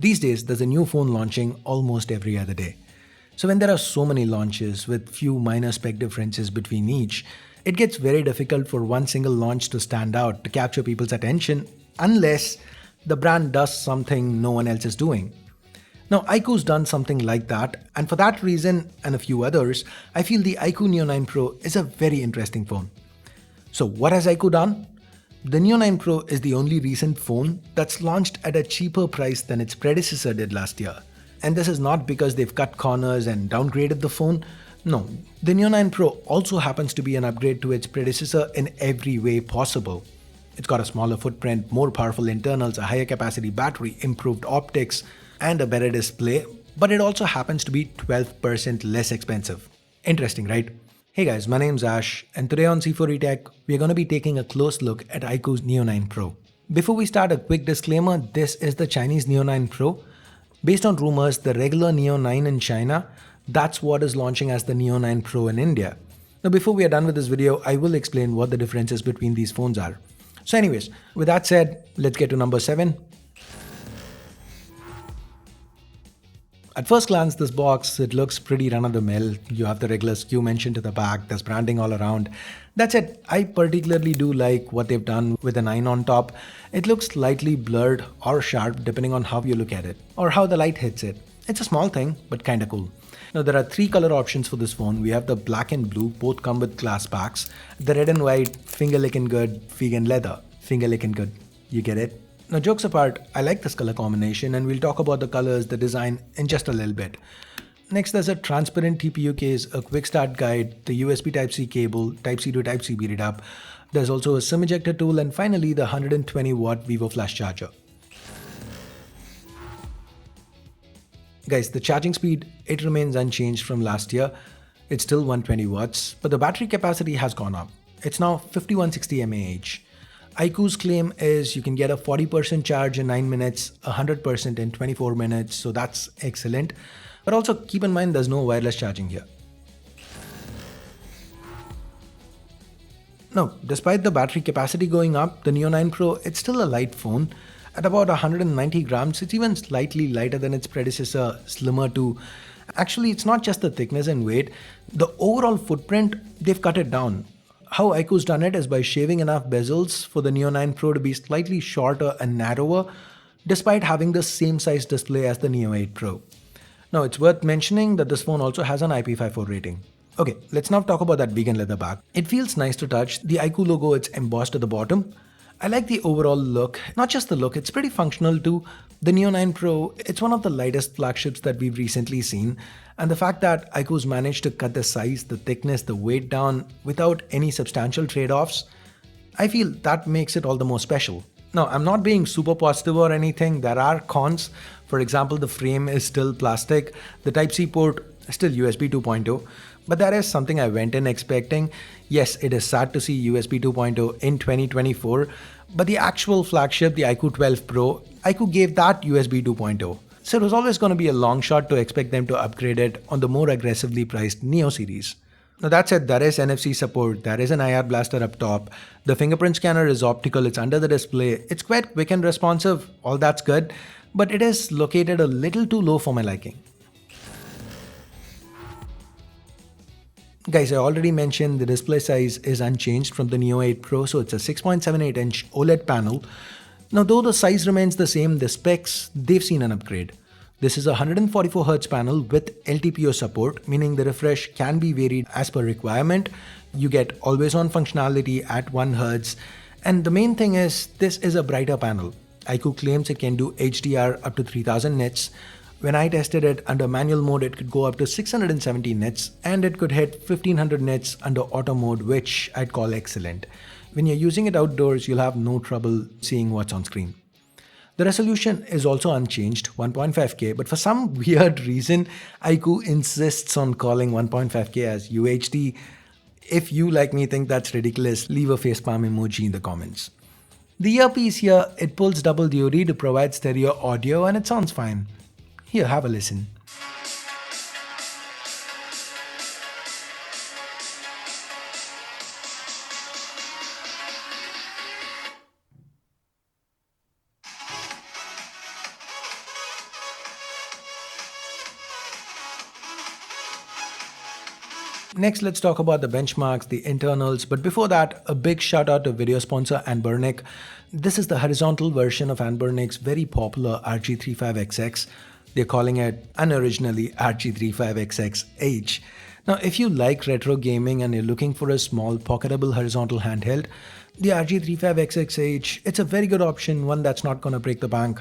These days, there's a new phone launching almost every other day. So when there are so many launches with few minor spec differences between each, it gets very difficult for one single launch to stand out to capture people's attention unless the brand does something no one else is doing. Now, IQOO's done something like that, and for that reason and a few others, I feel the IQOO Neo 9 Pro is a very interesting phone. So, what has IQOO done? The Neo 9 Pro is the only recent phone that's launched at a cheaper price than its predecessor did last year. And this is not because they've cut corners and downgraded the phone. No, the Neo 9 Pro also happens to be an upgrade to its predecessor in every way possible. It's got a smaller footprint, more powerful internals, a higher capacity battery, improved optics, and a better display, but it also happens to be 12% less expensive. Interesting, right? Hey guys, my name's Ash, and today on C4E Tech, we're going to be taking a close look at IQOO's Neo 9 Pro. Before we start, a quick disclaimer: this is the Chinese Neo 9 Pro. Based on rumors, the regular Neo 9 in China, that's what is launching as the Neo 9 Pro in India. Now, before we are done with this video, I will explain what the differences between these phones are. So anyways, with that said, let's get to number 7. At first glance, this box, it looks pretty run-of-the-mill. You have the regular SKU mentioned to the back, there's branding all around. That's it. I particularly do like what they've done with the 9 on top. It looks slightly blurred or sharp depending on how you look at it, or how the light hits it. It's a small thing, but kinda cool. Now there are 3 color options for this phone. We have the black and blue, both come with glass packs. The red and white, finger licking good, vegan leather. Finger licking good. You get it? Now jokes apart, I like this color combination and we'll talk about the colors, the design in just a little bit. Next, there's a transparent TPU case, a quick start guide, the USB Type-C cable, Type-C to Type-C beat it up. There's also a SIM ejector tool, and finally the 120 watt Vivo flash charger. Guys, the charging speed, it remains unchanged from last year. It's still 120 watts, but the battery capacity has gone up. It's now 5160 mAh. IQOO's claim is you can get a 40% charge in 9 minutes, 100% in 24 minutes, so that's excellent. But also keep in mind there's no wireless charging here. Now, despite the battery capacity going up, the Neo 9 Pro, it's still a light phone. At about 190 grams, it's even slightly lighter than its predecessor, slimmer too. Actually, it's not just the thickness and weight. The overall footprint, they've cut it down. How IQOO's done it is by shaving enough bezels for the Neo 9 Pro to be slightly shorter and narrower, despite having the same size display as the Neo 8 Pro. Now, it's worth mentioning that this phone also has an IP54 rating. Okay, let's now talk about that vegan leather back. It feels nice to touch. The IQOO logo, it's embossed at the bottom. I like the overall look. Not just the look, it's pretty functional too. The Neo 9 Pro, it's one of the lightest flagships that we've recently seen. And the fact that IQOO's managed to cut the size, the thickness, the weight down without any substantial trade-offs, I feel that makes it all the more special. Now, I'm not being super positive or anything. There are cons. For example, the frame is still plastic. The Type-C port is still USB 2.0. But that is something I went in expecting. Yes, it is sad to see USB 2.0 in 2024. But the actual flagship, the IQOO 12 Pro, IQOO gave that USB 2.0. So it was always going to be a long shot to expect them to upgrade it on the more aggressively priced Neo series. Now that said, there is NFC support, there is an IR blaster up top, the fingerprint scanner is optical, it's under the display, it's quite quick and responsive, all that's good, but it is located a little too low for my liking. Guys, I already mentioned the display size is unchanged from the Neo 8 Pro, so it's a 6.78-inch OLED panel. Now though the size remains the same, the specs, they've seen an upgrade. This is a 144Hz panel with LTPO support, meaning the refresh can be varied as per requirement. You get always-on functionality at 1 Hz. And the main thing is, this is a brighter panel. IQOO claims it can do HDR up to 3000 nits. When I tested it under manual mode, it could go up to 670 nits, and it could hit 1500 nits under auto mode, which I'd call excellent. When you're using it outdoors, you'll have no trouble seeing what's on screen. The resolution is also unchanged, 1.5K, but for some weird reason, IQOO insists on calling 1.5K as UHD. If you, like me, think that's ridiculous, leave a facepalm emoji in the comments. The earpiece here, it pulls double DoD to provide stereo audio, and it sounds fine. Here, have a listen. Next, let's talk about the benchmarks, the internals. But before that, a big shout out to video sponsor Anbernic. This is the horizontal version of Anbernic's very popular RG35XX. They're calling it unoriginally RG35XXH. Now, if you like retro gaming and you're looking for a small pocketable horizontal handheld, the RG35XXH, it's a very good option, one that's not going to break the bank.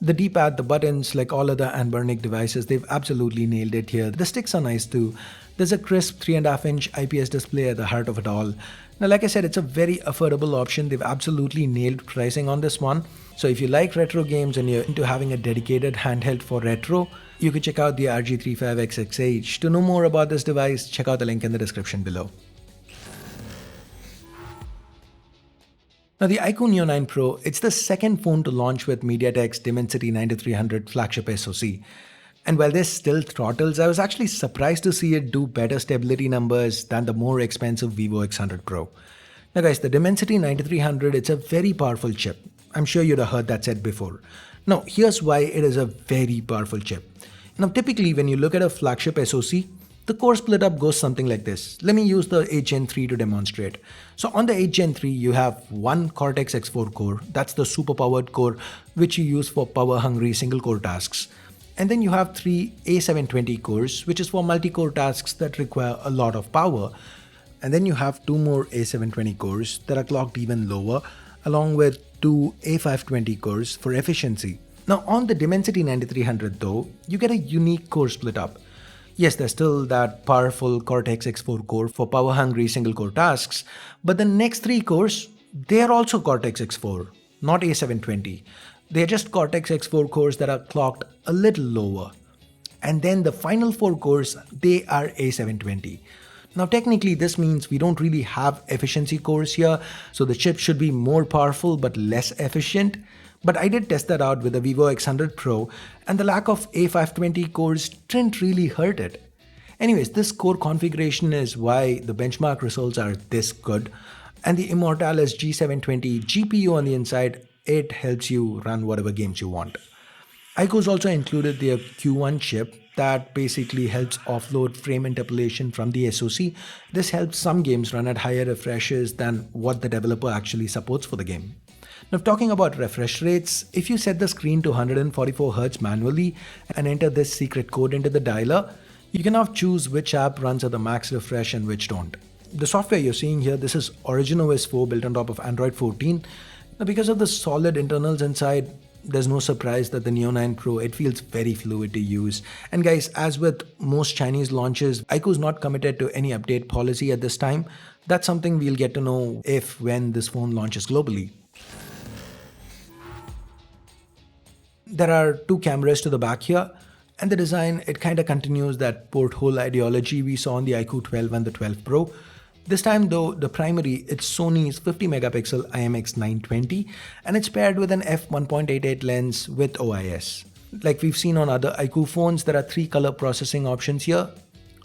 The D-pad, the buttons, like all other Anbernic devices, they've absolutely nailed it here. The sticks are nice too. There's a crisp 3.5-inch IPS display at the heart of it all. Now, like I said, it's a very affordable option. They've absolutely nailed pricing on this one. So if you like retro games and you're into having a dedicated handheld for retro, you can check out the RG35XXH. To know more about this device, check out the link in the description below. Now, the IQOO Neo 9 Pro, it's the second phone to launch with Mediatek's Dimensity 9300 flagship SoC. And while there's still throttles, I was actually surprised to see it do better stability numbers than the more expensive Vivo X100 Pro. Now guys, the Dimensity 9300, it's a very powerful chip. I'm sure you'd have heard that said before. Now, here's why it is a very powerful chip. Now, typically when you look at a flagship SoC, the core split up goes something like this. Let me use the 8 Gen 3 to demonstrate. So on the 8 Gen 3, you have one Cortex X4 core. That's the super powered core, which you use for power hungry single core tasks. And then you have 3 A720 cores, which is for multi-core tasks that require a lot of power. And then you have 2 more A720 cores that are clocked even lower, along with 2 A520 cores for efficiency. Now on the Dimensity 9300 though, you get a unique core split up. Yes, there's still that powerful Cortex X4 core for power-hungry single-core tasks, but the next 3 cores, they are also Cortex X4, not A720. They're just Cortex X4 cores that are clocked a little lower. And then the final 4 cores, they are A720. Now technically this means we don't really have efficiency cores here, so the chip should be more powerful but less efficient. But I did test that out with the Vivo X100 Pro, and the lack of A520 cores didn't really hurt it. Anyways, this core configuration is why the benchmark results are this good. And the Immortalis G720 GPU on the inside, it helps you run whatever games you want. IQOO's also included their Q1 chip that basically helps offload frame interpolation from the SoC. This helps some games run at higher refreshes than what the developer actually supports for the game. Now, talking about refresh rates, if you set the screen to 144Hz manually and enter this secret code into the dialer, you can now choose which app runs at the max refresh and which don't. The software you're seeing here, this is OriginOS 4 built on top of Android 14. Now, because of the solid internals inside, there's no surprise that the Neo 9 Pro, it feels very fluid to use. And guys, as with most Chinese launches, IQOO is not committed to any update policy at this time. That's something we'll get to know when this phone launches globally. There are 2 cameras to the back here, and the design, it kind of continues that porthole ideology we saw on the IQOO 12 and the 12 Pro. This time though, the primary, it's Sony's 50 megapixel IMX920, and it's paired with an f1.88 lens with OIS. Like we've seen on other IQOO phones, there are 3 color processing options here: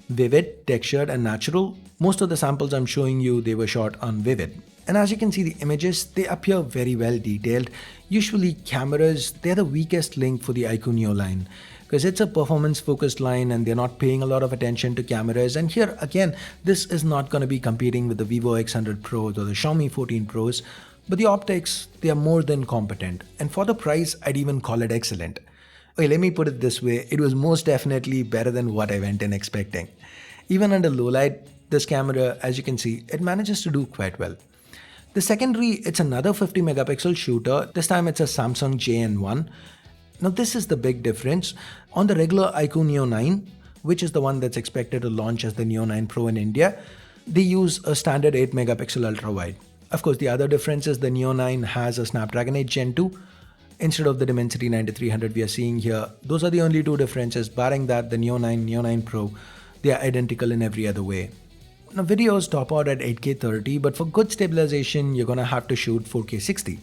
vivid, textured, and natural. Most of the samples I'm showing you, they were shot on vivid. And as you can see, the images, they appear very well detailed. Usually cameras, they're the weakest link for the IQOO Neo line, because it's a performance focused line and they're not paying a lot of attention to cameras. And here again, this is not going to be competing with the Vivo X100 Pros or the Xiaomi 14 Pros, but the optics, they are more than competent. And for the price, I'd even call it excellent. Okay, let me put it this way, it was most definitely better than what I went in expecting. Even under low light, this camera, as you can see, it manages to do quite well. The secondary, it's another 50 megapixel shooter. This time it's a Samsung JN1. Now this is the big difference. On the regular IQOO Neo 9, which is the one that's expected to launch as the Neo 9 Pro in India, they use a standard 8 megapixel ultra wide. Of course, the other difference is the Neo 9 has a Snapdragon 8 Gen 2 instead of the Dimensity 9300 we are seeing here. Those are the only 2 differences. Barring that, the Neo 9, Neo 9 Pro, they are identical in every other way. Now videos top out at 8K 30, but for good stabilization, you're gonna have to shoot 4K 60.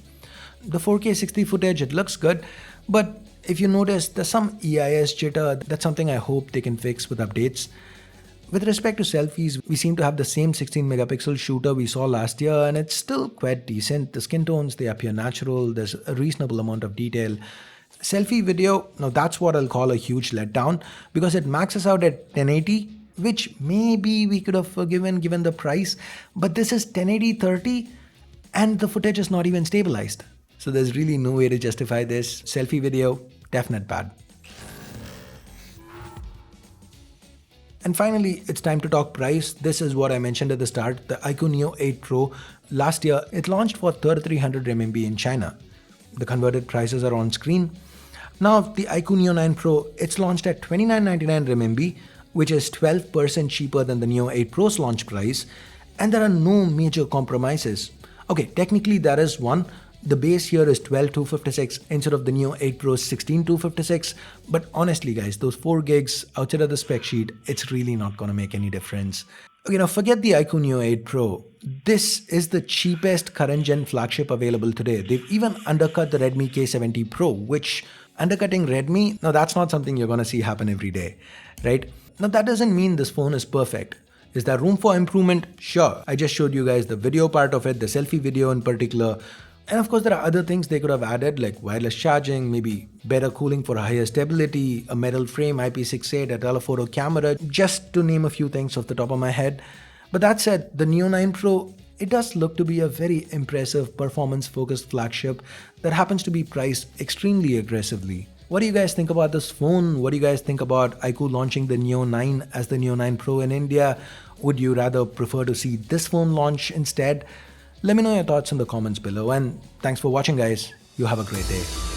The 4K 60 footage, it looks good, but if you notice, there's some EIS jitter. That's something I hope they can fix with updates. With respect to selfies, we seem to have the same 16 megapixel shooter we saw last year, and it's still quite decent. The skin tones, they appear natural. There's a reasonable amount of detail. Selfie video, now that's what I'll call a huge letdown, because it maxes out at 1080, which maybe we could have forgiven given the price, but this is 1080 30 and the footage is not even stabilized. So there's really no way to justify this. Selfie video, definite bad. And finally, it's time to talk price. This is what I mentioned at the start, the IQOO Neo 8 Pro. Last year, it launched for 3300 RMB in China. The converted prices are on screen. Now, the IQOO Neo 9 Pro, it's launched at 2999 RMB, which is 12% cheaper than the Neo 8 Pro's launch price. And there are no major compromises. Okay, technically there is one. The base here is 12256 instead of the Neo 8 Pro's 16256. But honestly guys, those 4 gigs outside of the spec sheet, it's really not gonna make any difference. Okay, now forget the IQOO Neo 8 Pro. This is the cheapest current gen flagship available today. They've even undercut the Redmi K70 Pro, which undercutting Redmi, now that's not something you're gonna see happen every day, right? Now that doesn't mean this phone is perfect. Is there room for improvement? Sure. I just showed you guys the video part of it, the selfie video in particular. And of course, there are other things they could have added like wireless charging, maybe better cooling for higher stability, a metal frame, IP68, a telephoto camera, just to name a few things off the top of my head. But that said, the Neo 9 Pro, it does look to be a very impressive performance-focused flagship that happens to be priced extremely aggressively. What do you guys think about this phone? What do you guys think about IQOO launching the Neo 9 as the Neo 9 Pro in India? Would you rather prefer to see this phone launch instead? Let me know your thoughts in the comments below, and thanks for watching guys. You have a great day.